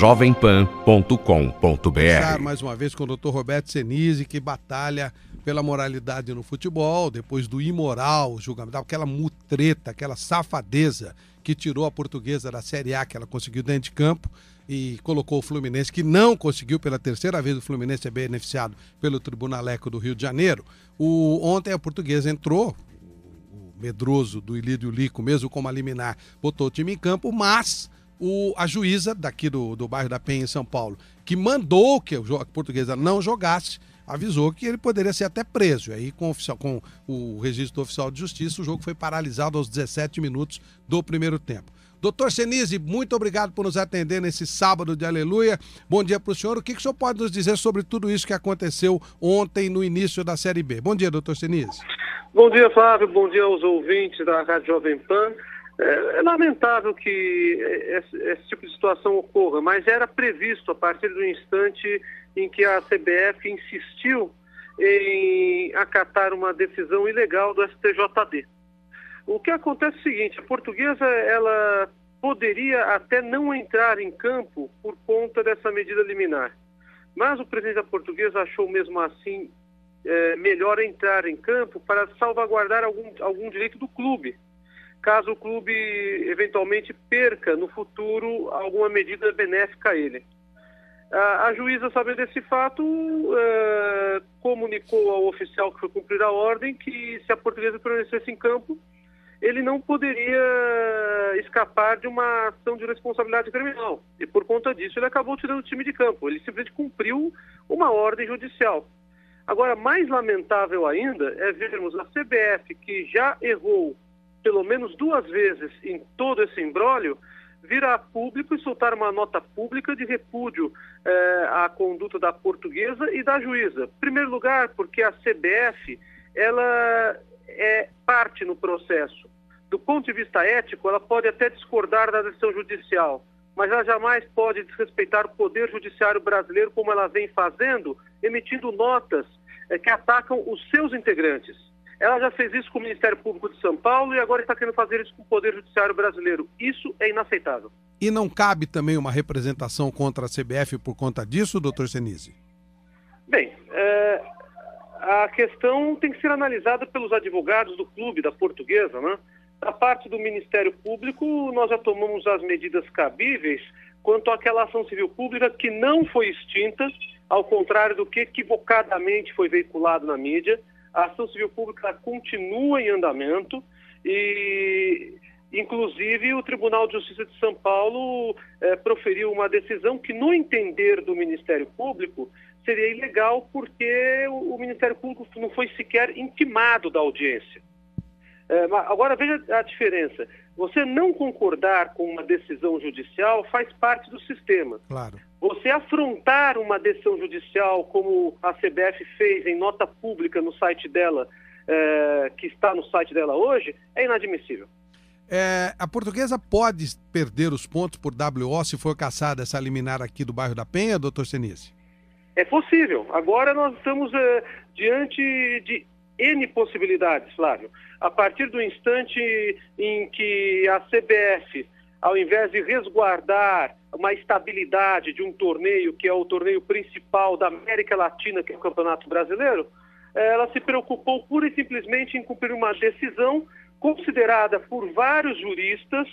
radiojovempan.com.br. Mais uma vez com o Dr. Roberto Senise, que batalha pela moralidade no futebol, depois do imoral julgamento, aquela mutreta, aquela safadeza que tirou a Portuguesa da Série A, que ela conseguiu dentro de campo, e colocou o Fluminense, que não conseguiu. Pela terceira vez o Fluminense é beneficiado pelo Tribunaleco do Rio de Janeiro. Ontem a Portuguesa entrou, o medroso do Ilídio Lico, mesmo como a liminar, botou o time em campo, mas a juíza daqui do bairro da Penha, em São Paulo, que mandou que a Portuguesa não jogasse, avisou que ele poderia ser até preso. E aí, com o registro oficial de justiça, o jogo foi paralisado aos 17 minutos do primeiro tempo. Doutor Senise, muito obrigado por nos atender nesse sábado de aleluia. Bom dia para o senhor. O que o senhor pode nos dizer sobre tudo isso que aconteceu ontem no início da Série B? Bom dia, doutor Senise. Bom dia, Flávio. Bom dia aos ouvintes da Rádio Jovem Pan. É lamentável que esse tipo de situação ocorra, mas era previsto a partir do instante em que a CBF insistiu em acatar uma decisão ilegal do STJD. O que acontece é o seguinte: a Portuguesa ela poderia até não entrar em campo por conta dessa medida liminar, mas o presidente da Portuguesa achou mesmo assim melhor entrar em campo para salvaguardar algum direito do clube, caso o clube eventualmente perca no futuro alguma medida benéfica a ele. A juíza, sabendo desse fato, comunicou ao oficial que foi cumprir a ordem que, se a Portuguesa permanecesse em campo, ele não poderia escapar de uma ação de responsabilidade criminal. E, por conta disso, ele acabou tirando o time de campo. Ele simplesmente cumpriu uma ordem judicial. Agora, mais lamentável ainda é vermos a CBF, que já errou pelo menos 2 vezes em todo esse imbróglio, vir a público e soltar uma nota pública de repúdio à conduta da Portuguesa e da juíza. Em primeiro lugar, porque a CBF ela é parte no processo. Do ponto de vista ético, ela pode até discordar da decisão judicial, mas ela jamais pode desrespeitar o Poder Judiciário brasileiro, como ela vem fazendo, emitindo notas que atacam os seus integrantes. Ela já fez isso com o Ministério Público de São Paulo e agora está querendo fazer isso com o Poder Judiciário brasileiro. Isso é inaceitável. E não cabe também uma representação contra a CBF por conta disso, doutor Senise? Bem, a questão tem que ser analisada pelos advogados do clube, da Portuguesa, né? Da parte do Ministério Público, nós já tomamos as medidas cabíveis quanto àquela ação civil pública que não foi extinta, ao contrário do que equivocadamente foi veiculado na mídia. A ação civil pública continua em andamento e, inclusive, o Tribunal de Justiça de São Paulo proferiu uma decisão que, no entender do Ministério Público, seria ilegal porque o Ministério Público não foi sequer intimado da audiência. Agora, veja a diferença. Você não concordar com uma decisão judicial faz parte do sistema. Claro. Você afrontar uma decisão judicial, como a CBF fez em nota pública no site dela, que está no site dela hoje, é inadmissível. A Portuguesa pode perder os pontos por WO se for cassada essa liminar aqui do bairro da Penha, doutor Senise? É possível. Agora nós estamos diante de N possibilidades, Flávio. A partir do instante em que a CBF, ao invés de resguardar uma estabilidade de um torneio, que é o torneio principal da América Latina, que é o Campeonato Brasileiro, ela se preocupou pura e simplesmente em cumprir uma decisão considerada por vários juristas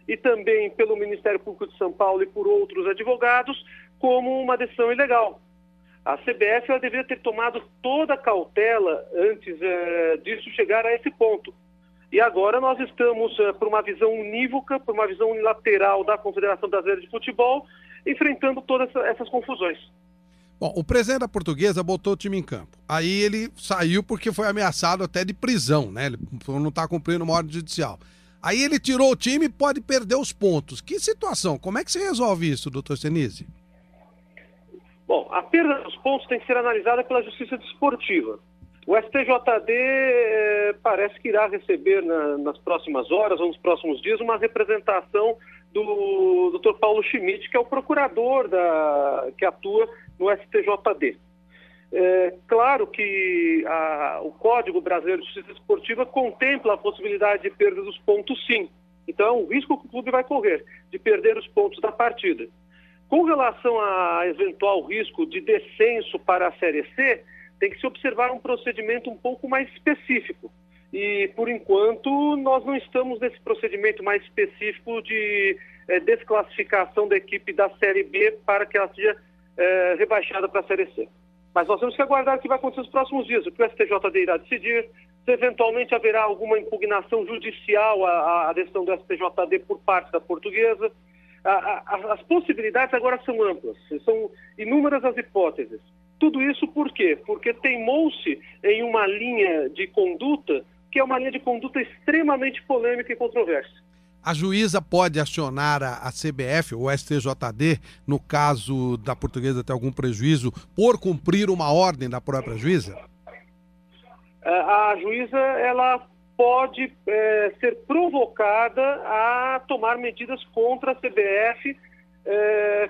e também pelo Ministério Público de São Paulo e por outros advogados como uma decisão ilegal. A CBF ela deveria ter tomado toda a cautela antes disso chegar a esse ponto. E agora nós estamos, por uma visão unívoca, por uma visão unilateral da Confederação Brasileira de Futebol, enfrentando todas essas confusões. Bom, o presidente da Portuguesa botou o time em campo. Aí ele saiu porque foi ameaçado até de prisão, né? Ele não está cumprindo uma ordem judicial. Aí ele tirou o time e pode perder os pontos. Que situação? Como é que se resolve isso, doutor Senise? Bom, a perda dos pontos tem que ser analisada pela Justiça Desportiva. O STJD parece que irá receber nas próximas horas ou nos próximos dias uma representação do Dr. Paulo Schmidt, que é o procurador que atua no STJD. Claro que o Código Brasileiro de Justiça Desportiva contempla a possibilidade de perda dos pontos, sim. Então é um risco que o clube vai correr, de perder os pontos da partida. Com relação a eventual risco de descenso para a Série C, tem que se observar um procedimento um pouco mais específico. E, por enquanto, nós não estamos nesse procedimento mais específico de desclassificação da equipe da Série B para que ela seja rebaixada para a Série C. Mas nós temos que aguardar o que vai acontecer nos próximos dias, o que o STJD irá decidir, se eventualmente haverá alguma impugnação judicial à decisão do STJD por parte da Portuguesa. As possibilidades agora são amplas, são inúmeras as hipóteses. Tudo isso por quê? Porque teimou-se em uma linha de conduta que é uma linha de conduta extremamente polêmica e controversa. A juíza pode acionar a CBF ou o STJD, no caso da Portuguesa ter algum prejuízo, por cumprir uma ordem da própria juíza? A juíza, ela pode ser provocada a tomar medidas contra a CBF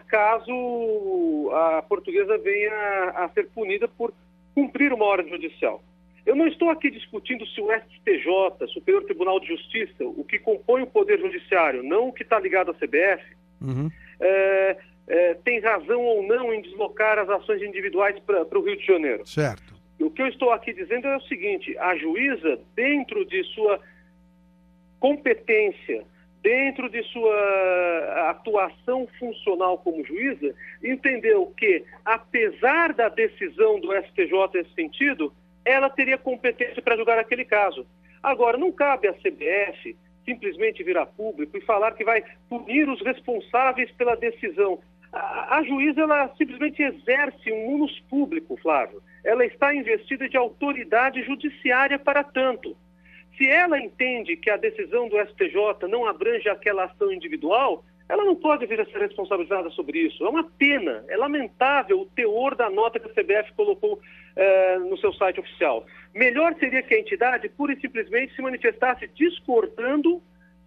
caso a Portuguesa venha a ser punida por cumprir uma ordem judicial. Eu não estou aqui discutindo se o STJ, Superior Tribunal de Justiça, o que compõe o Poder Judiciário, não o que está ligado à CBF, tem razão ou não em deslocar as ações individuais para o Rio de Janeiro. Certo. O que eu estou aqui dizendo é o seguinte: a juíza, dentro de sua competência, dentro de sua atuação funcional como juíza, entendeu que, apesar da decisão do STJ nesse sentido, ela teria competência para julgar aquele caso. Agora, não cabe à CBF simplesmente vir a público e falar que vai punir os responsáveis pela decisão. A juíza, ela simplesmente exerce um munus público, Flávio. Ela está investida de autoridade judiciária para tanto. Se ela entende que a decisão do STJ não abrange aquela ação individual, ela não pode vir a ser responsabilizada sobre isso. É uma pena, é lamentável o teor da nota que a CBF colocou no seu site oficial. Melhor seria que a entidade, pura e simplesmente, se manifestasse discordando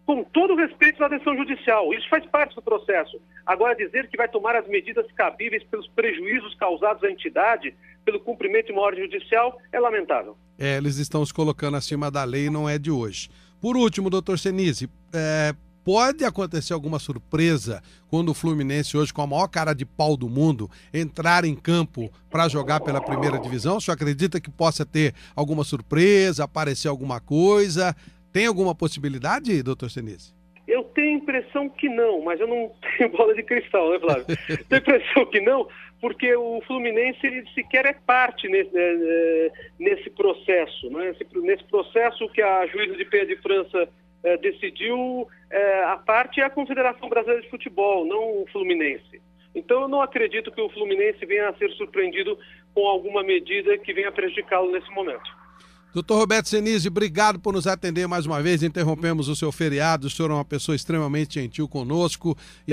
com todo o respeito da decisão judicial. Isso faz parte do processo. Agora, dizer que vai tomar as medidas cabíveis pelos prejuízos causados à entidade pelo cumprimento de uma ordem judicial é lamentável. Eles estão se colocando acima da lei, não é de hoje. Por último, doutor Senise, pode acontecer alguma surpresa quando o Fluminense, hoje com a maior cara de pau do mundo, entrar em campo para jogar pela primeira divisão? O senhor acredita que possa ter alguma surpresa, aparecer alguma coisa? Tem alguma possibilidade, doutor Senise? Eu tenho a impressão que não, mas eu não tenho bola de cristal, né, Flávio? Tenho a impressão que não, porque o Fluminense ele sequer é parte nesse processo, né? Nesse processo que a juíza de Penha de França decidiu, a parte é a Confederação Brasileira de Futebol, não o Fluminense. Então eu não acredito que o Fluminense venha a ser surpreendido com alguma medida que venha a prejudicá-lo nesse momento. Doutor Roberto Senise, obrigado por nos atender mais uma vez. Interrompemos o seu feriado. O senhor é uma pessoa extremamente gentil conosco. E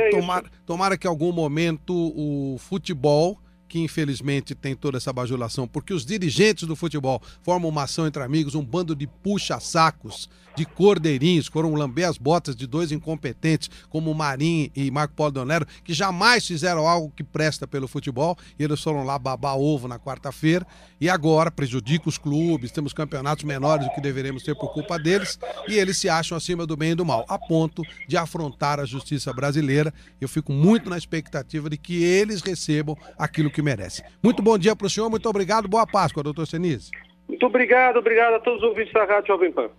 tomara que em algum momento o futebol, que infelizmente tem toda essa bajulação, porque os dirigentes do futebol formam uma ação entre amigos, um bando de puxa-sacos, de cordeirinhos, foram lamber as botas de dois incompetentes, como Marinho e Marco Polo Donero, que jamais fizeram algo que presta pelo futebol, e eles foram lá babar ovo na quarta-feira, e agora prejudica os clubes, temos campeonatos menores do que deveríamos ter por culpa deles, e eles se acham acima do bem e do mal, a ponto de afrontar a justiça brasileira. Eu fico muito na expectativa de que eles recebam aquilo que merecem. Muito bom dia para o senhor, muito obrigado, boa Páscoa, doutor Senise. Muito obrigado a todos os ouvintes da Rádio Jovem Pan.